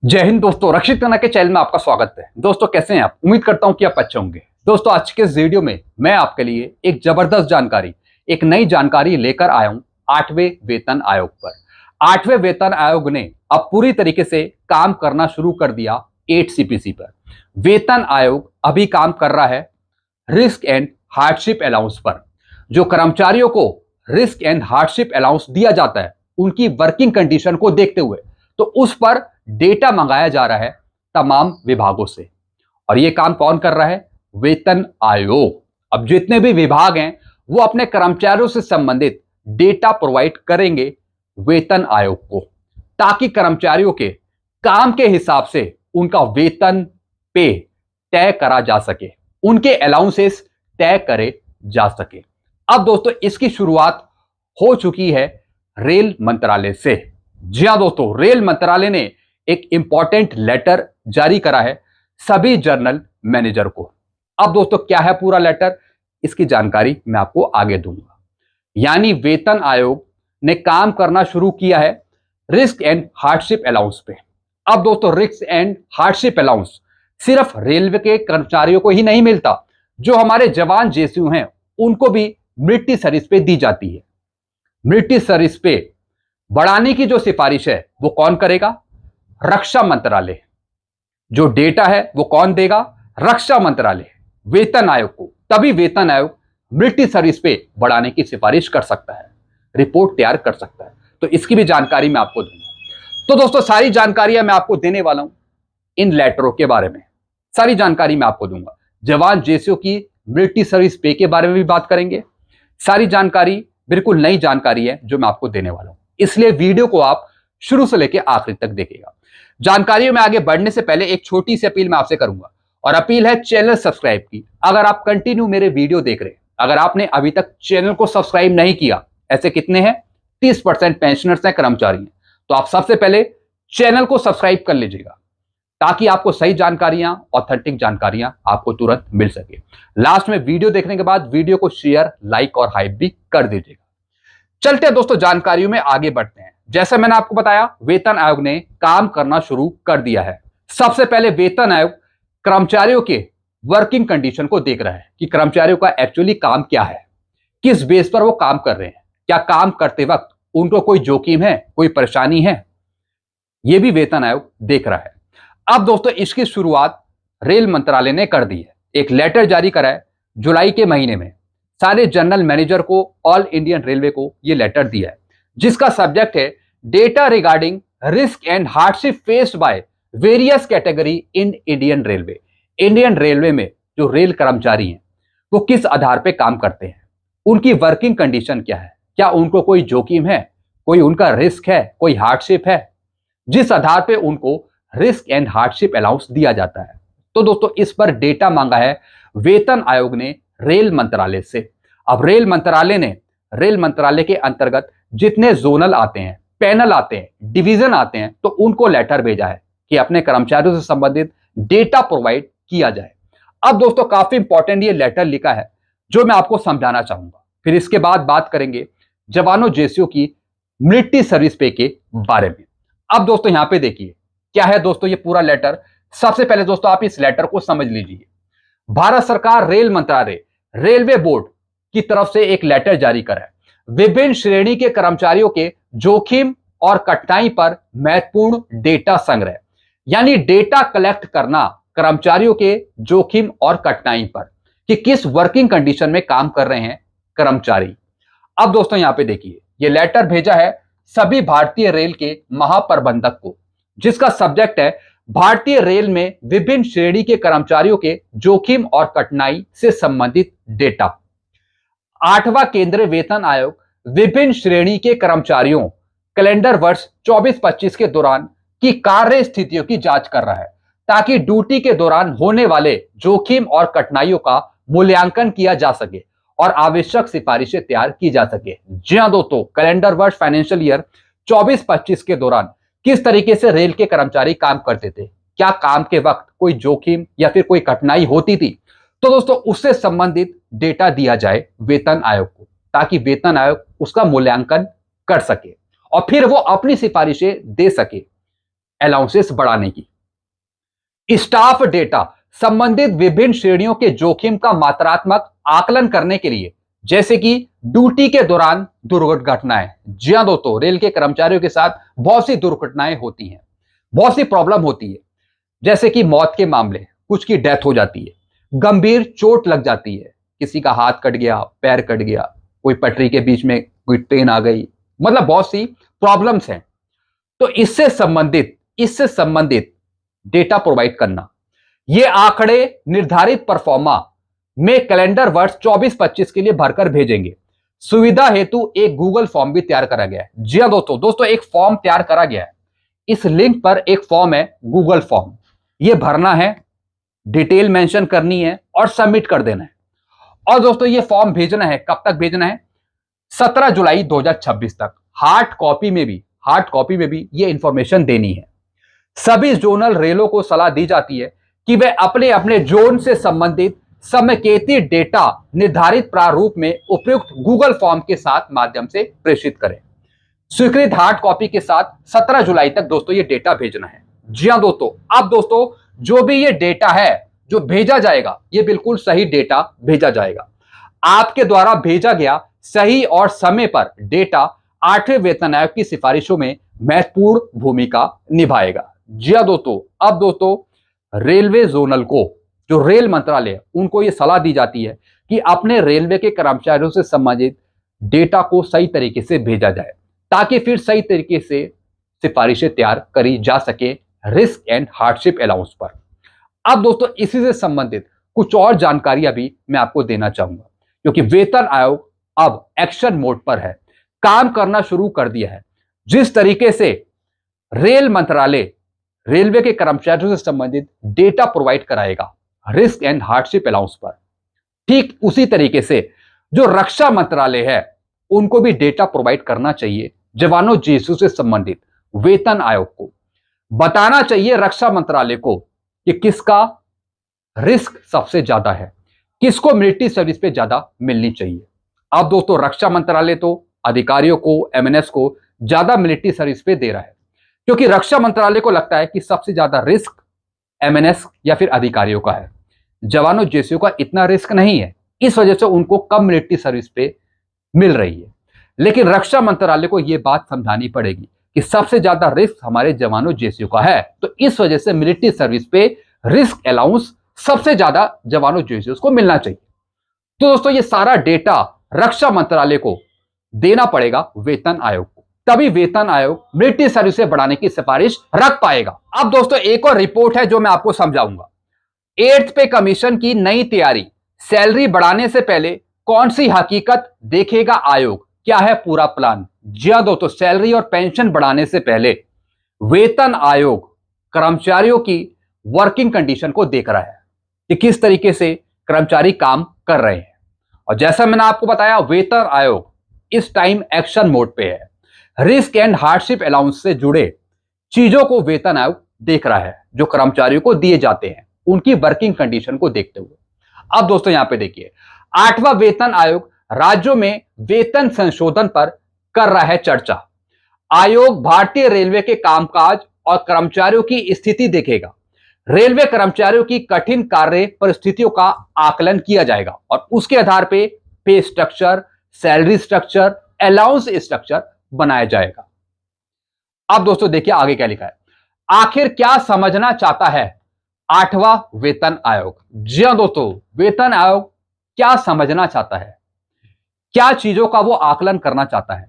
जय हिंद दोस्तों, रक्षित खन्ना के चैनल में आपका स्वागत है। दोस्तों कैसे हैं आप? उम्मीद करता हूं कि आप अच्छे होंगे। दोस्तों आज के इस वीडियो में मैं आपके लिए एक जबरदस्त जानकारी, एक नई जानकारी लेकर आया हूं 8वें वेतन आयोग पर। 8वें वेतन आयोग ने अब पूरी तरीके से काम करना शुरू कर दिया 8CPC पर। वेतन आयोग अभी काम कर रहा है रिस्क एंड हार्डशिप अलाउंस पर। जो कर्मचारियों को रिस्क एंड हार्डशिप अलाउंस दिया जाता है उनकी वर्किंग कंडीशन को देखते हुए तो उस पर डेटा मंगाया जा रहा है तमाम विभागों से। और यह काम कौन कर रहा है? वेतन आयोग। अब जितने भी विभाग हैं वो अपने कर्मचारियों से संबंधित डेटा प्रोवाइड करेंगे वेतन आयोग को, ताकि कर्मचारियों के काम के हिसाब से उनका वेतन पे तय करा जा सके, उनके अलाउंसेस तय करे जा सके। अब दोस्तों इसकी शुरुआत हो चुकी है रेल मंत्रालय से। जी हां दोस्तों, रेल मंत्रालय ने एक इंपॉर्टेंट लेटर जारी करा है सभी जर्नल मैनेजर को। अब दोस्तों क्या है पूरा लेटर, इसकी जानकारी मैं आपको आगे दूंगा। यानी वेतन आयोग ने काम करना शुरू किया है रिस्क एंड हार्डशिप अलाउंस पे। अब दोस्तों रिस्क एंड हार्डशिप अलाउंस सिर्फ रेलवे के कर्मचारियों को ही नहीं मिलता, जो हमारे जवान जेसीयू हैं उनको भी मिलिट्री सर्विस पे दी जाती है। मिलिट्री सर्विस पे बढ़ाने की जो सिफारिश है वो कौन करेगा? रक्षा मंत्रालय। जो डेटा है वो कौन देगा? रक्षा मंत्रालय वेतन आयोग को। तभी वेतन आयोग मिलिट्री सर्विस पे बढ़ाने की सिफारिश कर सकता है, रिपोर्ट तैयार कर सकता है। तो इसकी भी जानकारी मैं आपको दूंगा। तो दोस्तों सारी जानकारियां मैं आपको देने वाला हूं इन लेटरों के बारे में। सारी जानकारी मैं आपको दूंगा। जवान जेसीओ की मिलिट्री सर्विस पे के बारे में भी बात करेंगे। सारी जानकारी बिल्कुल नई जानकारी है जो मैं आपको देने वाला हूं, इसलिए वीडियो को आप शुरू से लेकर आखिर तक देखिएगा। जानकारियों में आगे बढ़ने से पहले एक छोटी सी अपील मैं आपसे करूंगा, और अपील है चैनल सब्सक्राइब की। अगर आप कंटिन्यू मेरे वीडियो देख रहे हैं, अगर आपने अभी तक चैनल को सब्सक्राइब नहीं किया, ऐसे कितने हैं? 30% पेंशनर्स हैं, कर्मचारी हैं, तो आप सबसे पहले चैनल को सब्सक्राइब कर लीजिएगा, ताकि आपको सही जानकारियां, ऑथेंटिक जानकारियां आपको तुरंत मिल सके। लास्ट में वीडियो देखने के बाद वीडियो को शेयर, लाइक और हाइप भी कर दीजिएगा। चलते हैं दोस्तों जानकारियों में आगे बढ़ते हैं। जैसे मैंने आपको बताया, वेतन आयोग ने काम करना शुरू कर दिया है। सबसे पहले वेतन आयोग कर्मचारियों के वर्किंग कंडीशन को देख रहा है कि कर्मचारियों का एक्चुअली काम क्या है, किस बेस पर वो काम कर रहे हैं, क्या काम करते वक्त उनको कोई जोखिम है, कोई परेशानी है, ये भी वेतन आयोग देख रहा है। अब दोस्तों इसकी शुरुआत रेल मंत्रालय ने कर दी है। एक लेटर जारी करा है जुलाई के महीने में, सारे जनरल मैनेजर को, ऑल इंडियन रेलवे को यह लेटर दिया है, जिसका सब्जेक्ट है data regarding risk and hardship faced by various category in Indian railway. Indian railway में जो रेल कर्मचारी हैं वो किस आधार पे काम करते हैं, उनकी वर्किंग कंडीशन क्या है, क्या उनको कोई जोखिम है, कोई उनका रिस्क है, कोई हार्डशिप है, जिस आधार पे उनको रिस्क एंड हार्डशिप अलाउंस दिया जाता है। तो दोस्तों इस पर डेटा मांगा है वेतन आयोग ने रेल मंत्रालय से। अब रेल मंत्रालय के अंतर्गत जितने जोनल आते हैं, पैनल आते हैं, डिवीजन आते हैं, तो उनको लेटर भेजा है कि अपने कर्मचारियों से संबंधित डेटा प्रोवाइड किया जाए। अब दोस्तों काफी इंपॉर्टेंट ये लेटर लिखा है जो मैं आपको समझाना चाहूंगा। फिर इसके बाद बात करेंगे जवानों जेसीओ की मिलिट्री सर्विस पे के बारे में। अब दोस्तों यहां पे देखिए क्या है दोस्तों ये पूरा लेटर। सबसे पहले दोस्तों आप इस लेटर को समझ लीजिए। भारत सरकार रेल मंत्रालय, रेलवे बोर्ड की तरफ से एक लेटर जारी करा है। विभिन्न श्रेणी के कर्मचारियों के जोखिम और कठिनाई पर महत्वपूर्ण डेटा संग्रह, यानी डेटा कलेक्ट करना कर्मचारियों के जोखिम और कठिनाई पर कि किस वर्किंग कंडीशन में काम कर रहे हैं कर्मचारी। अब दोस्तों यहां पे देखिए ये लेटर भेजा है सभी भारतीय रेल के महाप्रबंधक को, जिसका सब्जेक्ट है भारतीय रेल में विभिन्न श्रेणी के कर्मचारियों के जोखिम और कठिनाई से संबंधित डेटा। 8वां केंद्रीय वेतन आयोग विभिन्न श्रेणी के कर्मचारियों कैलेंडर वर्ष 24-25 के दौरान की कार्य स्थितियों की जांच कर रहा है, ताकि ड्यूटी के दौरान होने वाले जोखिम और कठिनाइयों का मूल्यांकन किया जा सके और आवश्यक सिफारिशें तैयार की जा सके। जी हां दोस्तों, कैलेंडर वर्ष फाइनेंशियल ईयर 24-25 के दौरान किस तरीके से रेल के कर्मचारी काम करते थे, क्या काम के वक्त कोई जोखिम या फिर कोई कठिनाई होती थी, तो दोस्तों उससे संबंधित डेटा दिया जाए वेतन आयोग को, ताकि वेतन आयोग उसका मूल्यांकन कर सके और फिर वो अपनी सिफारिशें दे सके अलाउंसेस बढ़ाने की। स्टाफ डेटा संबंधित विभिन्न श्रेणियों के जोखिम का मात्रात्मक आकलन करने के लिए, जैसे कि ड्यूटी के दौरान दुर्घटनाएं। जी हां दोस्तों, रेल के कर्मचारियों के साथ बहुत सी दुर्घटनाएं होती हैं, बहुत सी प्रॉब्लम होती है, जैसे कि मौत के मामले, कुछ की डेथ हो जाती है, गंभीर चोट लग जाती है, किसी का हाथ कट गया, पैर कट गया, कोई पटरी के बीच में कोई ट्रेन आ गई, मतलब बहुत सी प्रॉब्लम्स हैं। तो इससे संबंधित डेटा प्रोवाइड करना। ये आंकड़े निर्धारित परफॉर्मा में कैलेंडर वर्ष 24-25 के लिए भरकर भेजेंगे। सुविधा हेतु एक गूगल फॉर्म भी तैयार करा गया है। जी हां दोस्तों एक फॉर्म तैयार करा गया है। इस लिंक पर एक फॉर्म है, गूगल फॉर्म। ये भरना है, डिटेल मेंशन करनी है और सबमिट कर देना है। और दोस्तों ये फॉर्म भेजना है, कब तक भेजना है? 17 जुलाई 2026 तक। हार्ड कॉपी में भी ये इंफॉर्मेशन देनी है। सभी जोनल रेलों को सलाह दी जाती है कि वे अपने अपने जोन से संबंधित समेकित डेटा निर्धारित प्रारूप में उपयुक्त गूगल फॉर्म के साथ माध्यम से प्रेषित करें। स्वीकृत हार्ड कॉपी के साथ 17 जुलाई तक दोस्तों ये डेटा भेजना है। जी हां दोस्तों, अब दोस्तों जो भी ये डेटा है जो भेजा जाएगा, ये बिल्कुल सही डेटा भेजा जाएगा। आपके द्वारा भेजा गया सही और समय पर डेटा 8वें वेतन आयोग की सिफारिशों में महत्वपूर्ण भूमिका निभाएगा। जी हां दोस्तों, अब दोस्तों रेलवे जोनल को, जो रेल मंत्रालय है, उनको यह सलाह दी जाती है कि अपने रेलवे के कर्मचारियों से संबंधित डेटा को सही तरीके से भेजा जाए, ताकि फिर सही तरीके से सिफारिशें तैयार करी जा सके रिस्क एंड हार्डशिप अलाउंस पर। अब दोस्तों इसी से संबंधित कुछ और जानकारी अभी मैं आपको देना चाहूंगा, क्योंकि वेतन आयोग अब एक्शन मोड पर है, काम करना शुरू कर दिया है। जिस तरीके से रेल मंत्रालय रेलवे के कर्मचारियों से संबंधित डेटा प्रोवाइड कराएगा रिस्क एंड हार्डशिप अलाउंस पर, ठीक उसी तरीके से जो रक्षा मंत्रालय है उनको भी डेटा प्रोवाइड करना चाहिए जवानों जीएसयू से संबंधित वेतन आयोग को। बताना चाहिए रक्षा मंत्रालय को कि किसका रिस्क सबसे ज्यादा है, किसको मिलिट्री सर्विस पे ज्यादा मिलनी चाहिए। अब दोस्तों रक्षा मंत्रालय तो अधिकारियों को, एमएनएस को ज्यादा मिलिट्री सर्विस पे दे रहा है, क्योंकि रक्षा मंत्रालय को लगता है कि सबसे ज्यादा रिस्क एमएनएस या फिर अधिकारियों का है, जवानों जेसीओ का इतना रिस्क नहीं है, इस वजह से उनको कम मिलिट्री सर्विस पे मिल रही है। लेकिन रक्षा मंत्रालय को यह बात समझानी पड़ेगी कि सबसे ज्यादा रिस्क हमारे जवानों जेसीओ का है, तो इस वजह से मिलिट्री सर्विस पे रिस्क अलाउंस सबसे ज्यादा जवानों जेसीओ को मिलना चाहिए। तो दोस्तों ये सारा डेटा रक्षा मंत्रालय को देना पड़ेगा वेतन आयोग को, तभी वेतन आयोग मिलिट्री सर्विस बढ़ाने की सिफारिश रख पाएगा। अब दोस्तों एक और रिपोर्ट है जो मैं आपको समझाऊंगा। 8th पे कमीशन की नई तैयारी, सैलरी बढ़ाने से पहले कौन सी हकीकत देखेगा आयोग, क्या है पूरा प्लान? जी हां दोस्तों, सैलरी और पेंशन बढ़ाने से पहले वेतन आयोग कर्मचारियों की वर्किंग कंडीशन को देख रहा है कि किस तरीके से कर्मचारी काम कर रहे हैं। और जैसा मैंने आपको बताया, वेतन आयोग इस टाइम एक्शन मोड पे है। रिस्क एंड हार्डशिप अलाउंस से जुड़े चीजों को वेतन आयोग देख रहा है, जो कर्मचारियों को दिए जाते हैं उनकी वर्किंग कंडीशन को देखते हुए। अब दोस्तों यहां पे देखिए, 8वां वेतन आयोग राज्यों में वेतन संशोधन पर कर रहा है चर्चा। आयोग भारतीय रेलवे के कामकाज और कर्मचारियों की स्थिति देखेगा। रेलवे कर्मचारियों की कठिन कार्य परिस्थितियों का आकलन किया जाएगा और उसके आधार पे पे structure, salary structure, allowance structure बनाया जाएगा। अब दोस्तों देखिए आगे क्या लिखा है। आखिर क्या समझना चाहता है 8वां वेतन आयोग? जी हां दोस्तों, वेतन आयोग क्या समझना चाहता है, क्या चीजों का वो आकलन करना चाहता है?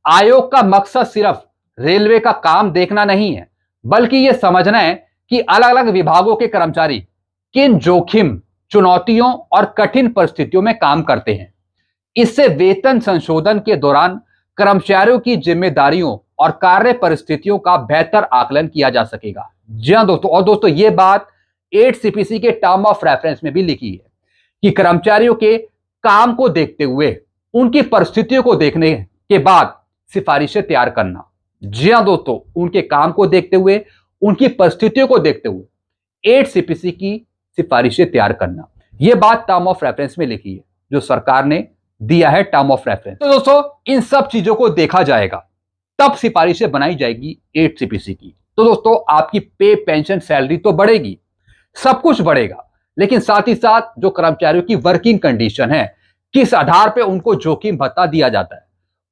आयोग का मकसद सिर्फ रेलवे का काम देखना नहीं है, बल्कि यह समझना है कि अलग अलग विभागों के कर्मचारी किन जोखिम, चुनौतियों और कठिन परिस्थितियों में काम करते हैं। इससे वेतन संशोधन के दौरान कर्मचारियों की जिम्मेदारियों और कार्य परिस्थितियों का बेहतर आकलन किया जा सकेगा। जी हां दोस्तों, और दोस्तों ये बात 8 सीपीसी के टर्म ऑफ रेफरेंस में भी लिखी है कि कर्मचारियों के काम को देखते हुए, उनकी परिस्थितियों को देखने के बाद सिफारिशें तैयार करना। जी हां दोस्तों, उनके काम को देखते हुए, उनकी परिस्थितियों को देखते हुए 8 सीपीसी की सिफारिशें तैयार करना। यह बात टर्म ऑफ रेफरेंस में लिखी है, जो सरकार ने दिया है टर्म ऑफ रेफरेंस। तो दोस्तों इन सब चीजों को देखा जाएगा, तब सिफारिशें बनाई जाएगी 8 सीपीसी की। तो दोस्तों आपकी पे, पेंशन, सैलरी तो बढ़ेगी, सब कुछ बढ़ेगा, लेकिन साथ ही साथ जो कर्मचारियों की वर्किंग कंडीशन है, किस आधार पे उनको जोखिम भत्ता दिया जाता है,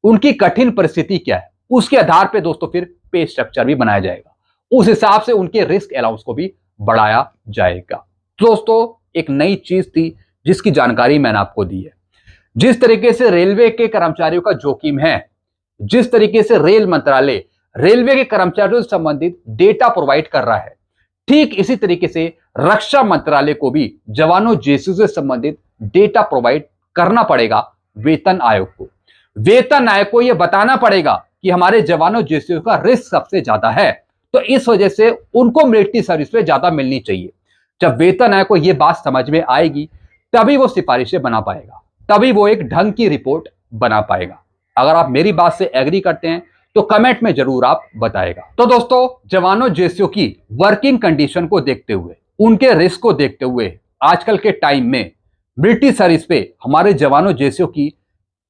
उनकी कठिन परिस्थिति क्या है, उसके आधार पे दोस्तों फिर पे स्ट्रक्चर भी बनाया जाएगा। उस हिसाब से उनके रिस्क अलाउंस को भी बढ़ाया जाएगा। दोस्तों एक नई चीज थी जिसकी जानकारी मैंने आपको दी है। जिस तरीके से रेलवे के कर्मचारियों का जोखिम है, जिस तरीके से रेल मंत्रालय रेलवे के कर्मचारियों से संबंधित डेटा प्रोवाइड कर रहा है, ठीक इसी तरीके से रक्षा मंत्रालय को भी जवानों जेसीओ से संबंधित डेटा प्रोवाइड करना पड़ेगा वेतन आयोग को। वेतन आयोग को यह बताना पड़ेगा कि हमारे जवानों जेसीओ का रिस्क सबसे ज्यादा है, तो इस वजह से उनको मिलिट्री सर्विस पे ज्यादा मिलनी चाहिए। जब वेतन आयोग को यह बात समझ में आएगी तभी वो सिफारिशें बना पाएगा, तभी वो एक ढंग की रिपोर्ट बना पाएगा। अगर आप मेरी बात से एग्री करते हैं तो कमेंट में जरूर आप बताएगा। तो दोस्तों जवानों जेसीओ की वर्किंग कंडीशन को देखते हुए, उनके रिस्क को देखते हुए, आजकल के टाइम में मिलिट्री सर्विस पे हमारे जवानों जेसीओ की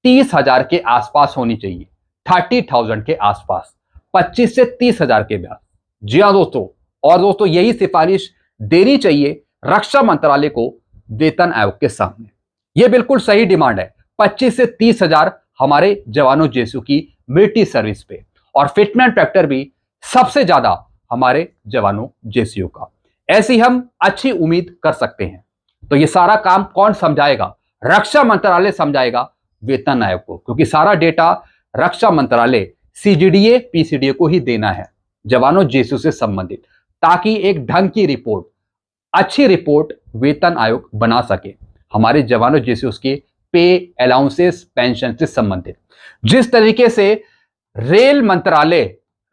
30,000 के आसपास होनी चाहिए, 30,000 के आसपास, 25 से 30,000 के ब्याज। जी हाँ दोस्तों, और दोस्तों यही सिफारिश देनी चाहिए रक्षा मंत्रालय को वेतन आयोग के सामने। यह बिल्कुल सही डिमांड है, 25 से 30,000 हमारे जवानों जेसीओ की मिलिट्री सर्विस पे, और फिटमेंट फैक्टर भी सबसे ज्यादा हमारे जवानों जेसीओ का। ऐसी हम अच्छी उम्मीद कर सकते हैं। तो ये सारा काम कौन समझाएगा? रक्षा मंत्रालय समझाएगा वेतन आयोग को, क्योंकि सारा डेटा रक्षा मंत्रालय सीजीडीए पीसीडीए को ही देना है जवानों जेसीओ से संबंधित, ताकि एक ढंग की रिपोर्ट, अच्छी रिपोर्ट वेतन आयोग बना सके हमारे जवानों जेसीओ के पे, अलाउंसेस, पेंशन से संबंधित। जिस तरीके से रेल मंत्रालय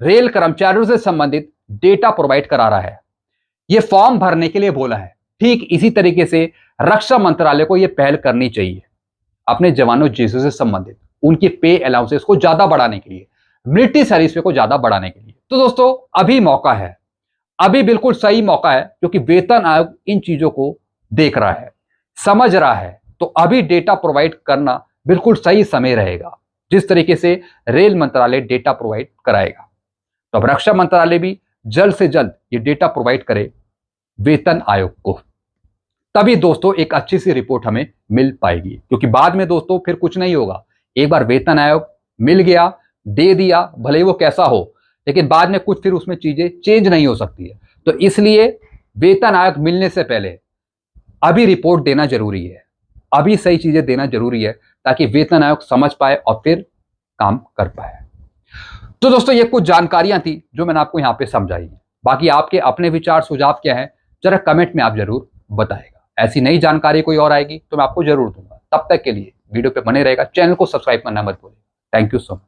रेल कर्मचारियों से संबंधित डेटा प्रोवाइड करा रहा है, यह फॉर्म भरने के लिए बोला है, ठीक इसी तरीके से रक्षा मंत्रालय को यह पहल करनी चाहिए अपने जवानों जेसीओ से संबंधित उनके पे, अलाउंसेस को ज्यादा बढ़ाने के लिए, मिलिट्री सर्विस को ज्यादा बढ़ाने के लिए। तो दोस्तों अभी मौका है, अभी बिल्कुल सही मौका है, क्योंकि वेतन आयोग इन चीजों को देख रहा है, समझ रहा है, तो अभी डेटा प्रोवाइड करना बिल्कुल सही समय रहेगा, जिस तरीके से रेल मंत्रालय डेटा प्रोवाइड कराएगा। तो अब रक्षा मंत्रालय भी जल्द से जल्द ये डेटा प्रोवाइड करे वेतन आयोग को, तभी दोस्तों एक अच्छी सी रिपोर्ट हमें मिल पाएगी। क्योंकि बाद में दोस्तों फिर कुछ नहीं होगा, एक बार वेतन आयोग मिल गया, दे दिया, भले ही वो कैसा हो, लेकिन बाद में कुछ फिर उसमें चीजें चेंज नहीं हो सकती है। तो इसलिए वेतन आयोग मिलने से पहले अभी रिपोर्ट देना जरूरी है, अभी सही चीजें देना जरूरी है, ताकि वेतन आयोग समझ पाए और फिर काम कर पाए। तो दोस्तों ये कुछ जानकारियां थी जो मैंने आपको यहां पे समझाई है। बाकी आपके अपने विचार सुझाव क्या है जरा कमेंट में आप जरूर बताएगा। ऐसी नई जानकारी कोई और आएगी तो मैं आपको जरूर दूंगा। तब तक के लिए वीडियो पे बने रहेगा, चैनल को सब्सक्राइब करना मत भूलिए। Thank you so much.